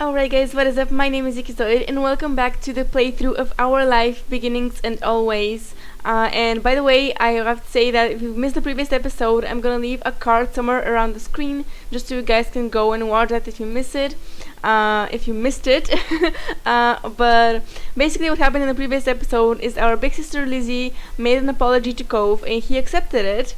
Alright guys, what is up? My name is XIKIZOID and welcome back to the playthrough of Our Life Beginnings and Always. And by the way, I have to say that if you missed the previous episode, I'm gonna leave a card somewhere around the screen just so you guys can go and watch that if you miss it. If you missed it. But basically what happened in the previous episode is our big sister Lizzie made an apology to Cove and he accepted it.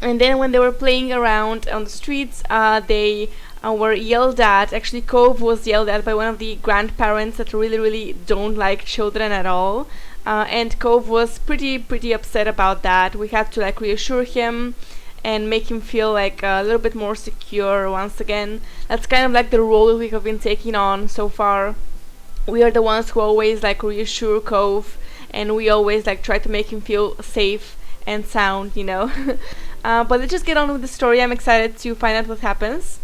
And then when they were playing around on the streets, they were yelled at. Actually, Cove was yelled at by one of the grandparents that really don't like children at all. And Cove was pretty upset about that. We had to reassure him and make him feel a little bit more secure once again. That's kind of the role that we have been taking on so far. We are the ones who always reassure Cove, and we always try to make him feel safe and sound, but let's just get on with the story. I'm excited to find out what happens.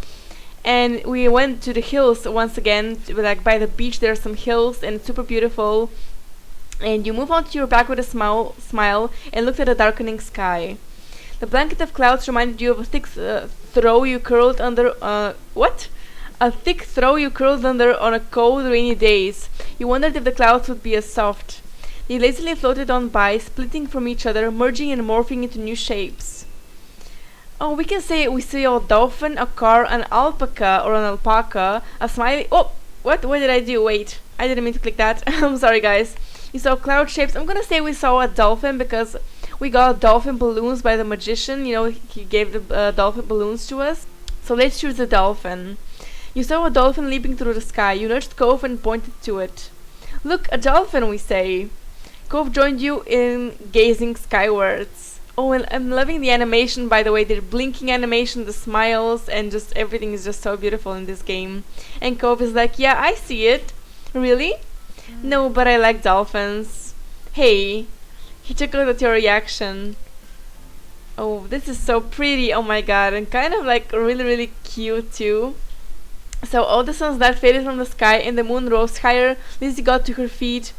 And we went to the hills once again, by the beach. There are some hills and it's super beautiful. And you move onto your back with a smile and looked at the darkening sky. The blanket of clouds reminded you of a thick throw you curled under. A thick throw you curled under on a cold, rainy days. You wondered if the clouds would be as soft. They lazily floated on by, splitting from each other, merging and morphing into new shapes. Oh, we can say we saw a dolphin, a car, an alpaca or an alpaca, a smiley. Oh, what did I do? Wait, I didn't mean to click that. I'm sorry, guys. You saw cloud shapes. I'm gonna say we saw a dolphin because we got dolphin balloons by the magician. He gave the dolphin balloons to us. So let's choose the dolphin. You saw a dolphin leaping through the sky. You nudged Cove and pointed to it. Look, a dolphin, we say. Cove joined you in gazing skywards. Oh, and I'm loving the animation, by the way. The blinking animation, the smiles, and just everything is just so beautiful in this game. And Cove is like, yeah, I see it. Really? No, but I like dolphins. Hey. He chuckled at your reaction. Oh, this is so pretty. Oh my god. And kind of really cute too. So all the suns that faded from the sky and the moon rose higher. Lizzie got to her feet,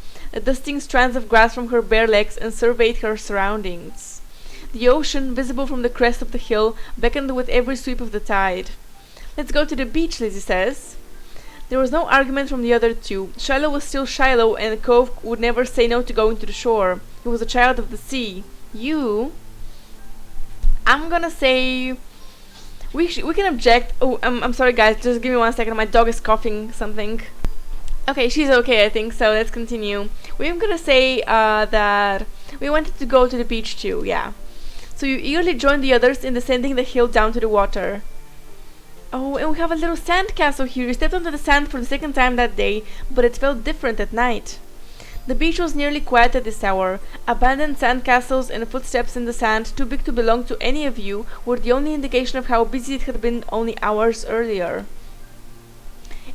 dusting strands of grass from her bare legs, and surveyed her surroundings. The ocean, visible from the crest of the hill, beckoned with every sweep of the tide. Let's go to the beach, Lizzie says. There was no argument from the other two. Shiloh was still Shiloh, and Cove would never say no to going to the shore. He was a child of the sea. You... I'm gonna say... We can object. Oh, I'm sorry, guys. Just give me 1 second. My dog is coughing something. Okay, she's okay, I think, so let's continue. We're gonna say that we wanted to go to the beach too, yeah. So you eagerly joined the others in descending the hill down to the water. Oh, and we have a little sand castle here. You stepped onto the sand for the second time that day, but it felt different at night. The beach was nearly quiet at this hour. Abandoned sand castles and footsteps in the sand, too big to belong to any of you, were the only indication of how busy it had been only hours earlier.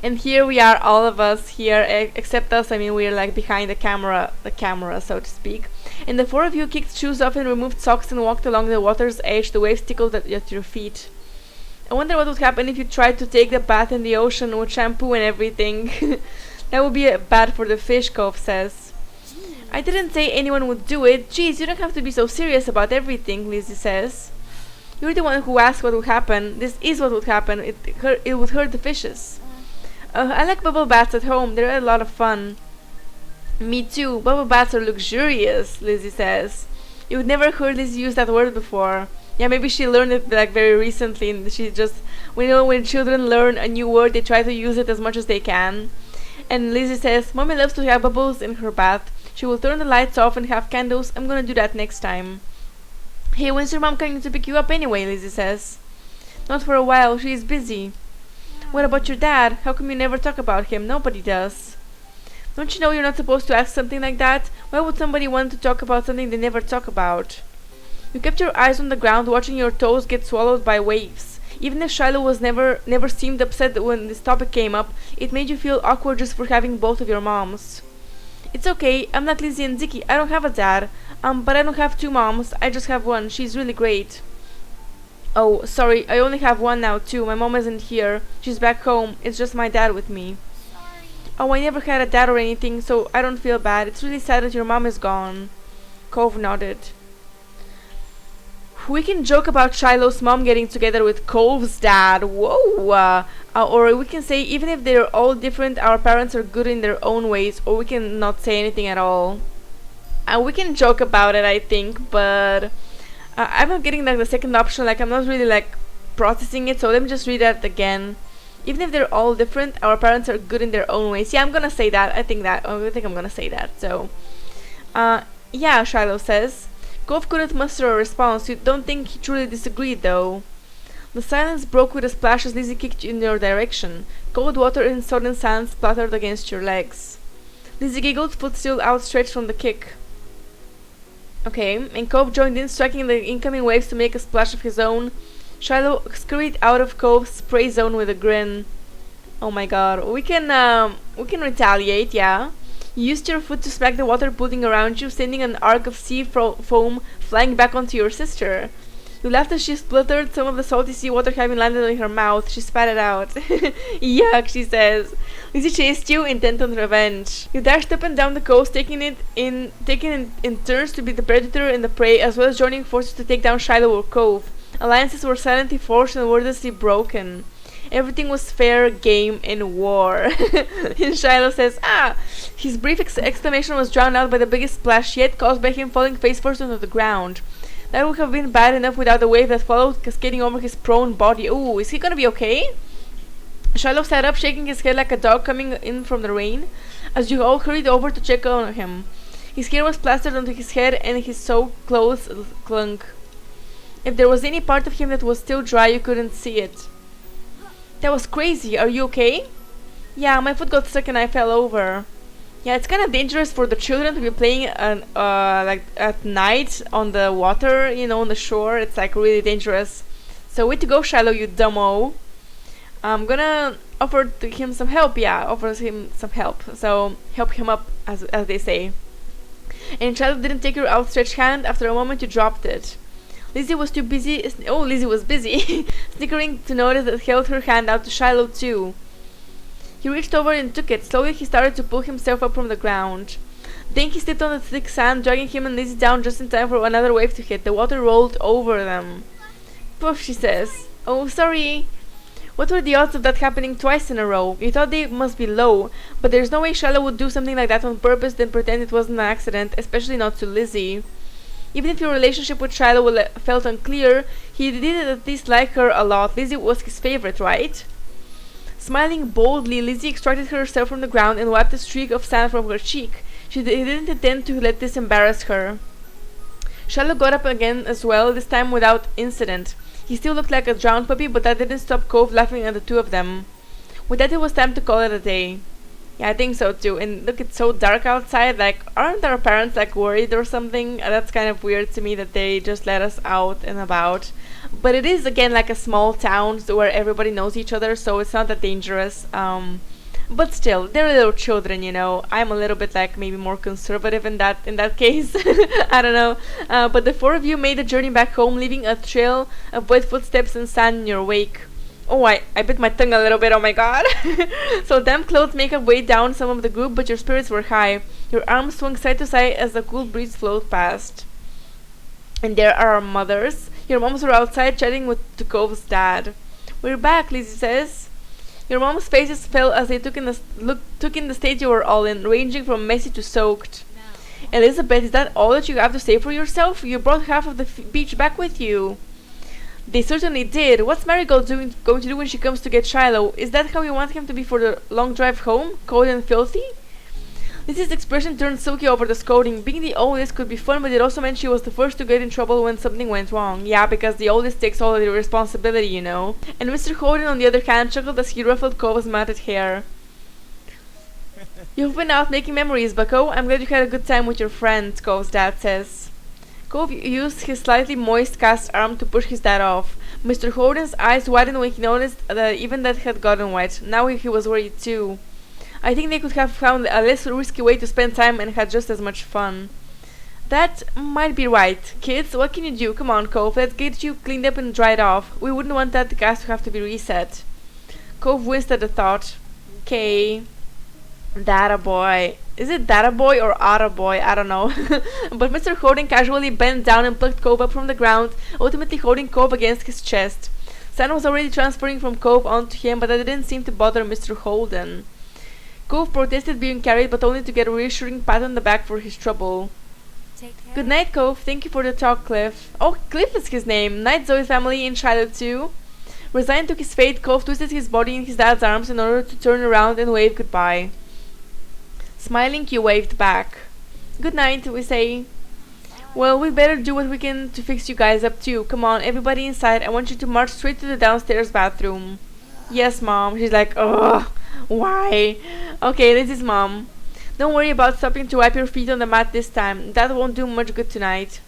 And here we are, all of us here, except us. I mean, we're behind the camera, so to speak. And the four of you kicked shoes off and removed socks and walked along the water's edge. The waves tickled at your feet. I wonder what would happen if you tried to take the bath in the ocean with shampoo and everything. That would be bad for the fish, Cove says. I didn't say anyone would do it. Geez, you don't have to be so serious about everything, Lizzie says. You're the one who asked what would happen. This is what would happen. It would hurt the fishes. I like bubble baths at home. They're a lot of fun. Me too. Bubble baths are luxurious, Lizzie says. You would never heard Lizzie use that word before. Yeah, maybe she learned it very recently, and she just... We know when children learn a new word, they try to use it as much as they can. And Lizzie says, Mommy loves to have bubbles in her bath. She will turn the lights off and have candles. I'm gonna do that next time. Hey, when's your mom coming to pick you up anyway? Lizzie says. Not for a while. She is busy. What about your dad? How come you never talk about him? Nobody does. Don't you know you're not supposed to ask something like that? Why would somebody want to talk about something they never talk about? You kept your eyes on the ground, watching your toes get swallowed by waves. Even if Shiloh was never seemed upset when this topic came up, it made you feel awkward just for having both of your moms. It's okay, I'm not Lizzie and Ziki. I don't have a dad. But I don't have two moms. I just have one. She's really great. Oh, sorry, I only have one now too. My mom isn't here. She's back home. It's just my dad with me. Oh, I never had a dad or anything, so I don't feel bad. It's really sad that your mom is gone. Cove nodded. We can joke about Shiloh's mom getting together with Cove's dad. Whoa! Or we can say, even if they're all different, our parents are good in their own ways. Or we can not say anything at all. We can joke about it, I think, but I'm not getting like the second option. Like, I'm not really like processing it. So let me just read that again. Even if they're all different, our parents are good in their own ways. Yeah, I'm gonna say that. I think I'm gonna say that. So, yeah, Shiloh says. Cove couldn't muster a response. You don't think he truly disagreed, though. The silence broke with a splash as Lizzie kicked in your direction. Cold water and sodden sand splattered against your legs. Lizzie giggled, foot still outstretched from the kick. Okay, and Cove joined in, striking the incoming waves to make a splash of his own. Shiloh scurried out of Cove's spray zone with a grin. Oh my god, we can retaliate, yeah. You used your foot to smack the water pudding around you, sending an arc of sea foam flying back onto your sister. You laughed as she spluttered, some of the salty seawater having landed in her mouth. She spat it out. Yuck, she says. Lizzie chased you, intent on revenge. You dashed up and down the coast, taking in turns to be the predator and the prey, as well as joining forces to take down Shiloh or Cove. Alliances were silently forged and wordlessly broken. Everything was fair game in war. And Shiloh says, ah! His brief exclamation was drowned out by the biggest splash yet, caused by him falling face first onto the ground. That would have been bad enough without the wave that followed, cascading over his prone body. Ooh, is he gonna be okay? Shiloh sat up, shaking his head like a dog coming in from the rain, as you all hurried over to check on him. His hair was plastered onto his head, and his soaked clothes clung. If there was any part of him that was still dry, you couldn't see it. That was crazy. Are you okay? Yeah, my foot got stuck and I fell over. Yeah, it's kind of dangerous for the children to be playing like at night on the water, you know, on the shore. It's like really dangerous. So way to go, Shiloh, you dumbo. I'm gonna offer him some help. Yeah, offers him some help. So help him up, as they say. And Shiloh didn't take your outstretched hand. After a moment, you dropped it. Lizzie was too busy. Oh, Lizzie was busy, snickering to notice that held her hand out to Shiloh too. He reached over and took it. Slowly he started to pull himself up from the ground. Then he slipped on the thick sand, dragging him and Lizzie down just in time for another wave to hit. The water rolled over them. Poof, she says. Oh, sorry. What were the odds of that happening twice in a row? You thought they must be low, but there's no way Shiloh would do something like that on purpose then pretend it wasn't an accident, especially not to Lizzie. Even if your relationship with Shiloh felt unclear, he did at least like her a lot. Lizzie was his favorite, right? Smiling boldly, Lizzie extracted herself from the ground and wiped a streak of sand from her cheek. She didn't intend to let this embarrass her. Shiloh got up again as well, this time without incident. He still looked like a drowned puppy, but that didn't stop Cove laughing at the two of them. With that, it was time to call it a day. Yeah, I think so too. And look, it's so dark outside. Like, aren't our parents like worried or something? That's kind of weird to me that they just let us out and about. But it is again like a small town where everybody knows each other, so it's not that dangerous. But still, they're little children, you know. I'm a little bit like maybe more conservative in that case. I don't know. But the four of you made the journey back home, leaving a trail of wet footsteps and sand in your wake. Oh, I bit my tongue a little bit, oh my god. So damp clothes make a way down some of the group, but your spirits were high. Your arms swung side to side as the cool breeze flowed past. And there are our mothers. Your moms were outside chatting with Cove's dad. We're back, Lizzie says. Your mom's faces fell as they took in the state you were all in, ranging from messy to soaked. Elizabeth, is that all that you have to say for yourself? You brought half of the beach back with you. They certainly did. What's Marigold going to do when she comes to get Shiloh? Is that how you want him to be for the long drive home? Cold and filthy? Lizzie's expression turned silky over the scolding. Being the oldest could be fun, but it also meant she was the first to get in trouble when something went wrong. Yeah, because the oldest takes all the responsibility, you know. And Mr. Holden, on the other hand, chuckled as he ruffled Cove's matted hair. You've been out making memories, Bucko. I'm glad you had a good time with your friends, Cove's dad says. Cove used his slightly moist cast arm to push his dad off. Mr. Holden's eyes widened when he noticed that even that had gotten wet. Now he was worried too. I think they could have found a less risky way to spend time and had just as much fun. That might be right. Kids, what can you do? Come on, Cove, let's get you cleaned up and dried off. We wouldn't want that gas to have to be reset. Cove winced at the thought. Okay. Data boy. Is it Data boy or Otta boy? I don't know. But Mr. Holding casually bent down and plucked Cove up from the ground, ultimately holding Cove against his chest. Sand was already transferring from Cove onto him, but that didn't seem to bother Mr. Holden. Cove protested being carried, but only to get a reassuring pat on the back for his trouble. Good night, Cove. Thank you for the talk, Cliff. Oh, Cliff is his name. Night, Zoe's family in Shiloh too. Resigned to his fate, Cove twisted his body in his dad's arms in order to turn around and wave goodbye. Smiling, he waved back. Good night, we say. Well, we better do what we can to fix you guys up too. Come on, everybody inside. I want you to march straight to the downstairs bathroom. Yes, Mom. She's like, ugh, why? Okay, this is Mom. Don't worry about stopping to wipe your feet on the mat this time. That won't do much good tonight.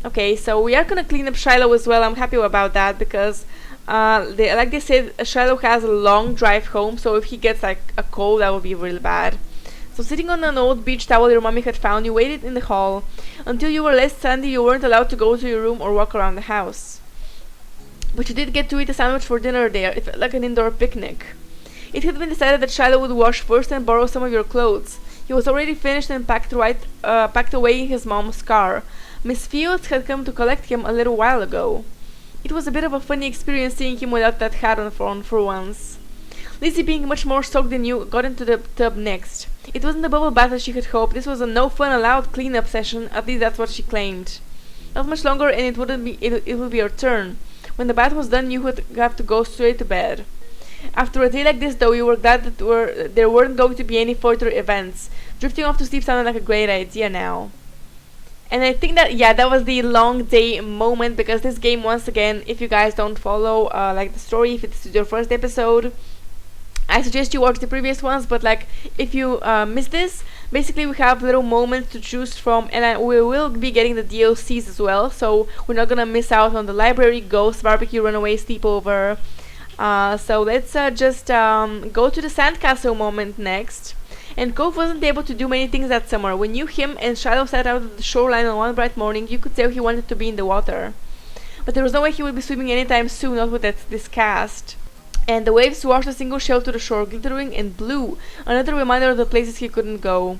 Okay, so we are gonna clean up Shiloh as well. I'm happy about that because, like they said, Shiloh has a long drive home. So if he gets like a cold, that would be really bad. So sitting on an old beach towel your mommy had found, you waited in the hall. Until you were less sandy, you weren't allowed to go to your room or walk around the house. But you did get to eat a sandwich for dinner there. It felt like an indoor picnic. It had been decided that Shiloh would wash first and borrow some of your clothes. He was already finished and packed away in his mom's car. Miss Fields had come to collect him a little while ago. It was a bit of a funny experience seeing him without that hat on for once. Lizzie, being much more soaked than you, got into the tub next. It wasn't a bubble bath as she had hoped. This was a no fun allowed clean-up session. At least that's what she claimed. Not much longer, and it would be your turn. When the bath was done, you would have to go straight to bed. After a day like this, though, you were glad that there weren't going to be any further events. Drifting off to sleep sounded like a great idea now. And I think that, yeah, that was the long day moment, because this game, once again, if you guys don't follow like the story, if it's your first episode, I suggest you watch the previous ones. But like, if you miss this, basically we have little moments to choose from, and we will be getting the DLCs as well, so we're not gonna miss out on the library, ghost, barbecue, runaway, sleepover. So let's just go to the sandcastle moment next. And Cove wasn't able to do many things that summer. When you, him, and Shiloh sat out at the shoreline on one bright morning, you could tell he wanted to be in the water. But there was no way he would be swimming anytime soon, not with this cast. And the waves washed a single shell to the shore, glittering and blue, another reminder of the places he couldn't go.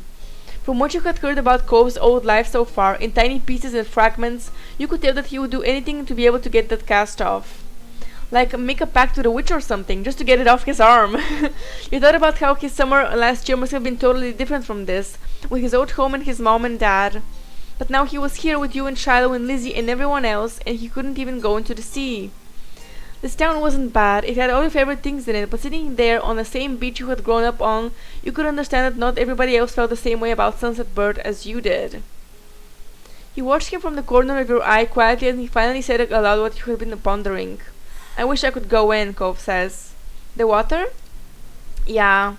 From what you had heard about Cove's old life so far, in tiny pieces and fragments, you could tell that he would do anything to be able to get that cast off. Like make a pact to the witch or something, just to get it off his arm. You thought about how his summer last year must have been totally different from this, with his old home and his mom and dad. But now he was here with you and Shiloh and Lizzie and everyone else, and he couldn't even go into the sea. This town wasn't bad, it had all your favorite things in it, but sitting there on the same beach you had grown up on, you could understand that not everybody else felt the same way about Sunset Bird as you did. You watched him from the corner of your eye quietly, and he finally said aloud what you had been pondering. I wish I could go in, Cove says. The water? Yeah.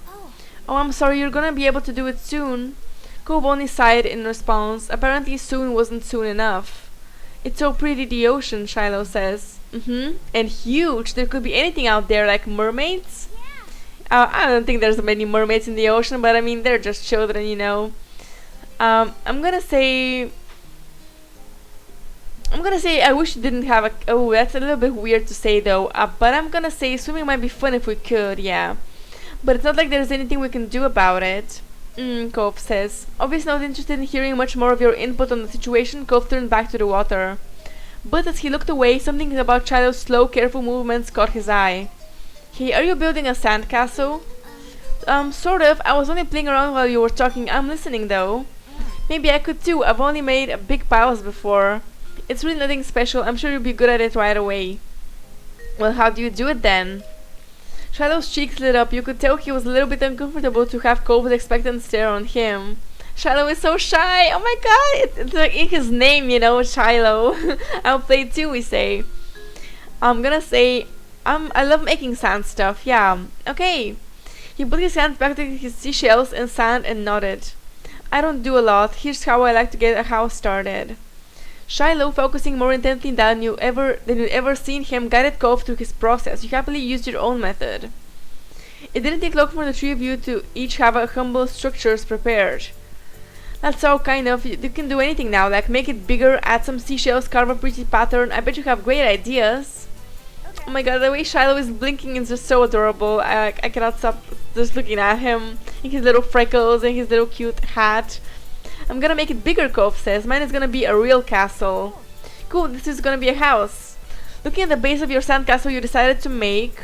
Oh, I'm sorry, you're gonna be able to do it soon. Cove only sighed in response. Apparently soon wasn't soon enough. It's so pretty, the ocean, Shiloh says. And huge. There could be anything out there, like mermaids? I don't think there's many mermaids in the ocean, but I mean, they're just children, you know. I'm gonna say I wish it didn't have a... Oh, that's a little bit weird to say though. But I'm gonna say swimming might be fun if we could, yeah. But it's not like there's anything we can do about it. Cove says. Obviously not interested in hearing much more of your input on the situation, Cove turned back to the water. But as he looked away, something about Shiloh's slow, careful movements caught his eye. Hey, are you building a sandcastle? Sort of. I was only playing around while you were talking. I'm listening though. Maybe I could too. I've only made big piles before. It's really nothing special. I'm sure you'll be good at it right away. Well, how do you do it then? Shiloh's cheeks lit up. You could tell he was a little bit uncomfortable to have Cove's expectant stare on him. Shiloh is so shy. Oh my god. It's like in his name, you know, Shiloh. I'll play too, we say. I'm gonna say, I love making sand stuff. Yeah. Okay. He put his hands back to his seashells and sand and nodded. I don't do a lot. Here's how I like to get a house started. Shiloh, focusing more intently than you'd ever seen him, guided Cove through his process. You happily used your own method. It didn't take long for the three of you to each have a humble structures prepared. That's all kind of. You can do anything now, like make it bigger, add some seashells, carve a pretty pattern. I bet you have great ideas. Oh my god, the way Shiloh is blinking is just so adorable. I cannot stop just looking at him. And his little freckles and his little cute hat. I'm gonna make it bigger, Cove says. Mine is gonna be a real castle. Cool, this is gonna be a house. Looking at the base of your sandcastle you decided to make.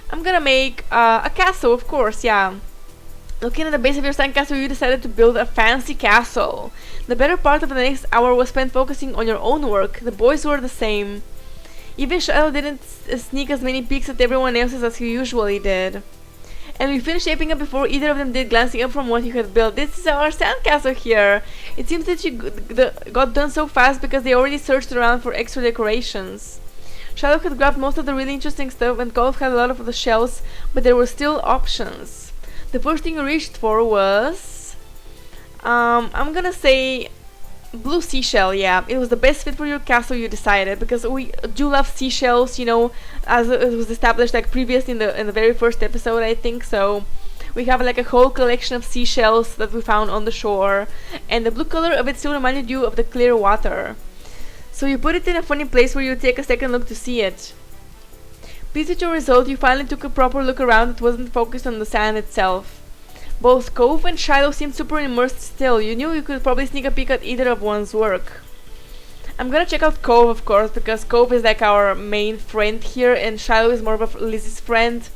I'm gonna make a castle, of course, yeah. Looking at the base of your sandcastle, you decided to build a fancy castle. The better part of the next hour was spent focusing on your own work. The boys were the same. Even Shiloh didn't sneak as many peeks at everyone else's as he usually did. And we finished shaping up before either of them did, glancing up from what you had built. This is our sandcastle here. It seems that you got done so fast because they already searched around for extra decorations. Shiloh had grabbed most of the really interesting stuff and Golf had a lot of the shells, but there were still options. The first thing you reached for was... I'm gonna say... blue seashell, yeah. It was the best fit for your castle, you decided, because we do love seashells, you know, as it was established like previously in the very first episode, I think. So we have like a whole collection of seashells that we found on the shore, and the blue color of it still reminded you of the clear water. So you put it in a funny place where you take a second look to see it. Pleased with your result, you finally took a proper look around that wasn't focused on the sand itself. Both Cove and Shiloh seemed super immersed still. You knew you could probably sneak a peek at either of one's work. I'm gonna check out Cove, of course, because Cove is like our main friend here and Shiloh is more of a Lizzie's friend.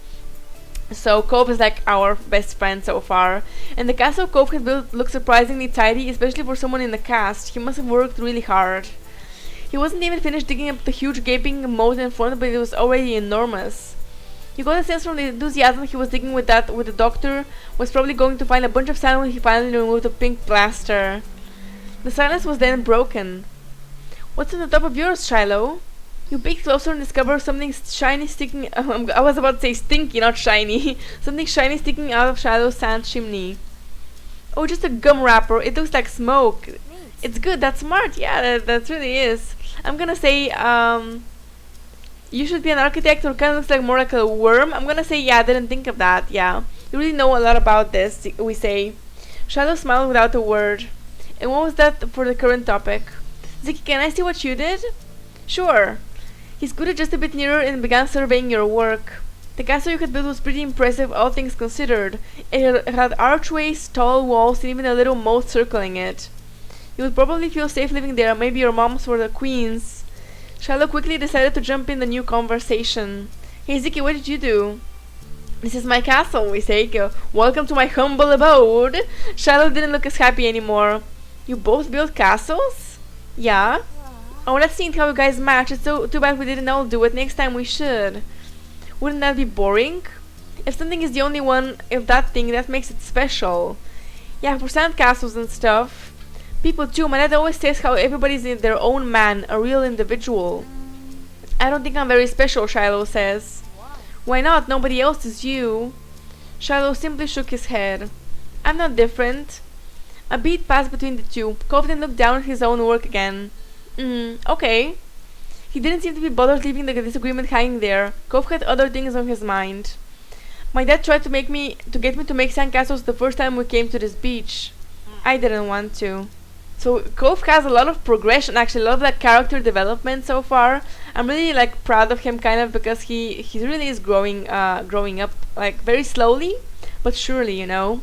So Cove is like our best friend so far. And the castle Cove had built looked surprisingly tidy, especially for someone in the cast. He must have worked really hard. He wasn't even finished digging up the huge gaping moat in front, but it was already enormous. You got a sense from the enthusiasm he was digging with that the doctor was probably going to find a bunch of sand when he finally removed the pink plaster. The silence was then broken. What's on the top of yours, Shiloh? You peeked closer and discovered something shiny sticking... I was about to say stinky, not shiny. Something shiny sticking out of Shiloh's sand chimney. Oh, just a gum wrapper. It looks like smoke. It's good, that's smart. Yeah, that really is. I'm gonna say, you should be an architect, or kind of looks like more like a worm. I'm gonna say, yeah, I didn't think of that, yeah. You really know a lot about this, we say. Shiloh smiled without a word. And what was that for the current topic? Ziki, can I see what you did? Sure. He scooted just a bit nearer and began surveying your work. The castle you had built was pretty impressive, all things considered. It had archways, tall walls, and even a little moat circling it. You would probably feel safe living there. Maybe your moms were the queens. Shiloh quickly decided to jump in the new conversation. Hey Ziki, what did you do? This is my castle, we say. Welcome to my humble abode. Shiloh didn't look as happy anymore. You both built castles? Yeah. Oh, that's neat how you guys match. It's so too bad we didn't all do it. Next time we should. Wouldn't that be boring? If something is the only one, if that thing, that makes it special. Yeah, for sand castles and stuff. People too, my dad always says how everybody's in their own man, a real individual. I don't think I'm very special, Shiloh says. Why not? Nobody else is you. Shiloh simply shook his head. I'm not different. A beat passed between the two. Cove then looked down at his own work again. Okay. He didn't seem to be bothered leaving the disagreement hanging there. Cove had other things on his mind. My dad tried to get me to make sandcastles the first time we came to this beach. I didn't want to. So Cove has a lot of progression, actually, a lot of like character development so far. I'm really like proud of him, kind of, because he really is growing up like very slowly, but surely, you know.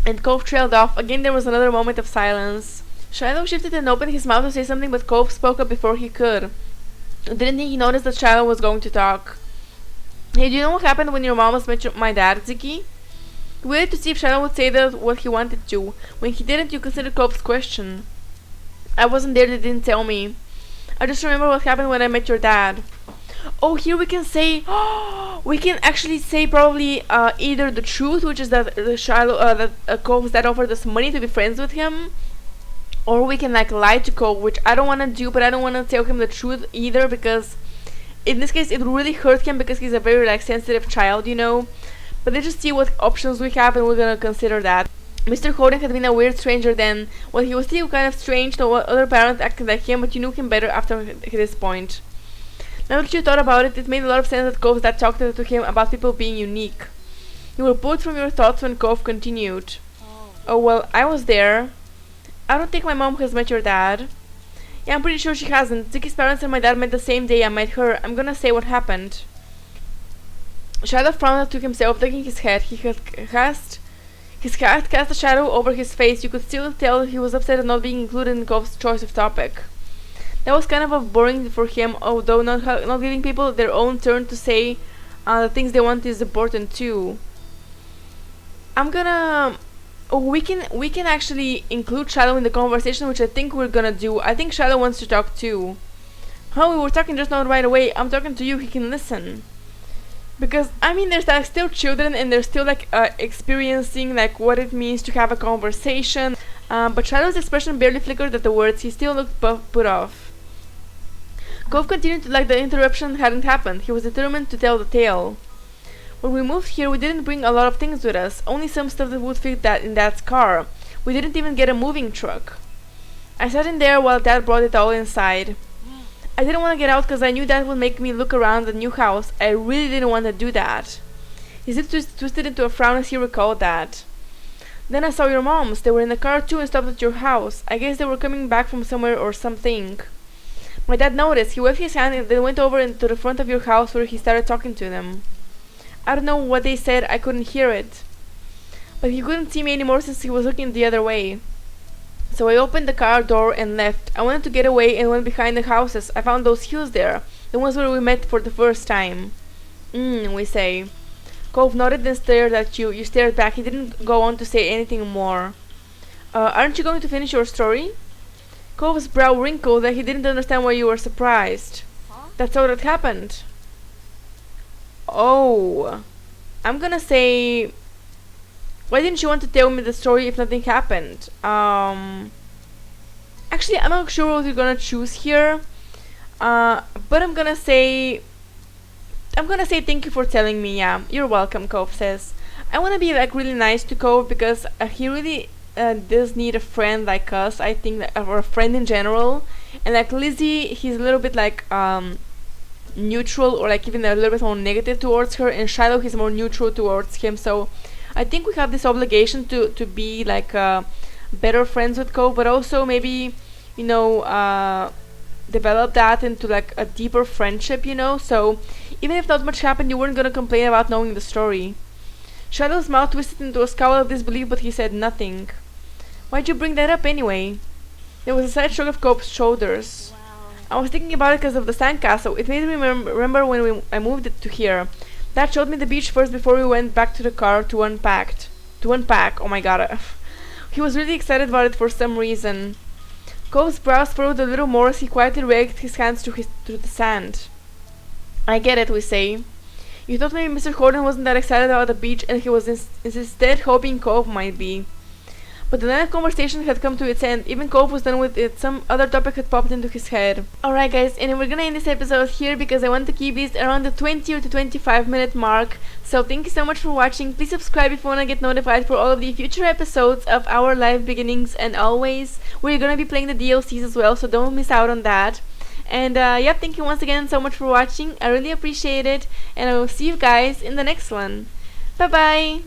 And Cove trailed off. Again, there was another moment of silence. Shiloh shifted and opened his mouth to say something, but Cove spoke up before he could. Didn't he notice that Shiloh was going to talk? Hey, do you know what happened when your mom was met my dad, Ziki? He waited to see if Shiloh would say what he wanted to. When he didn't, you considered Cove's question. I wasn't there, they didn't tell me. I just remember what happened when I met your dad. Oh, here we can say... we can actually say probably either the truth, which is that Cove's dad offered us money to be friends with him. Or we can like lie to Cove, which I don't want to do, but I don't want to tell him the truth either, because in this case it really hurt him because he's a very like sensitive child, you know. But let's just see what options we have, and we're gonna consider that. Mr. Holden had been a weird stranger then. Well, he was still kind of strange to what other parents acted like him, but you knew him better after this point. Now that you thought about it, it made a lot of sense that Cove's dad talked to him about people being unique. You were pulled from your thoughts when Cove continued. Oh well, I was there. I don't think my mom has met your dad. Yeah, I'm pretty sure she hasn't. Ziki's parents and my dad met the same day I met her. I'm gonna say what happened. Shadow frowned to himself, shaking his head. His cat cast a shadow over his face. You could still tell he was upset at not being included in Cove's choice of topic. That was kind of boring for him, although not giving people their own turn to say the things they want is important too. I'm gonna... we can actually include Shadow in the conversation, which I think we're gonna do. I think Shadow wants to talk too. Huh, we were talking just not right away. I'm talking to you, he can listen. Because, I mean, there's like still children and they're still like experiencing like what it means to have a conversation. But Shadow's expression barely flickered at the words. He still looked put off. Cove continued like the interruption hadn't happened. He was determined to tell the tale. When we moved here, we didn't bring a lot of things with us. Only some stuff that would fit that in Dad's car. We didn't even get a moving truck. I sat in there while Dad brought it all inside. I didn't want to get out because I knew that would make me look around the new house. I really didn't want to do that. His lips twisted into a frown as he recalled that. Then I saw your moms. They were in the car too and stopped at your house. I guess they were coming back from somewhere or something. My dad noticed. He waved his hand and then went over into the front of your house where he started talking to them. I don't know what they said. I couldn't hear it. But he couldn't see me anymore since he was looking the other way. So I opened the car door and left. I wanted to get away and went behind the houses. I found those hills there. The ones where we met for the first time. We say. Cove nodded and stared at you. You stared back. He didn't go on to say anything more. Aren't you going to finish your story? Cove's brow wrinkled that he didn't understand why you were surprised. Huh? That's all that happened. Oh. I'm gonna say... Why didn't you want to tell me the story if nothing happened? Actually, I'm not sure what you're gonna choose here. But I'm gonna say thank you for telling me. Yeah, you're welcome, Cove says. I wanna be like really nice to Cove because he really does need a friend like us, I think, or a friend in general. And like Lizzie, he's a little bit like neutral or like even a little bit more negative towards her, and Shiloh he's more neutral towards him. So I think we have this obligation to be like better friends with Cove, but also maybe, you know, develop that into like a deeper friendship, you know. So even if not much happened, you weren't gonna complain about knowing the story. Shadow's mouth twisted into a scowl of disbelief, but he said nothing. Why'd you bring that up anyway? There was a slight shrug of Cope's shoulders. Wow. I was thinking about it because of the sandcastle. It made me remember when I moved it to here. Dad showed me the beach first before we went back to the car to unpack. Oh my god. He was really excited about it for some reason. Cope's brows furrowed a little more as he quietly raked his hands through the sand. I get it, we say. You thought maybe Mr. Horton wasn't that excited about the beach and he was instead hoping Cove might be. But the line of conversation had come to its end. Even Cove was done with it. Some other topic had popped into his head. Alright guys, and we're gonna end this episode here because I want to keep this around the 20 or to 25 minute mark. So thank you so much for watching. Please subscribe if you wanna get notified for all of the future episodes of Our Life Beginnings and Always. We're gonna be playing the DLCs as well, so don't miss out on that. And yeah, thank you once again so much for watching. I really appreciate it. And I will see you guys in the next one. Bye bye!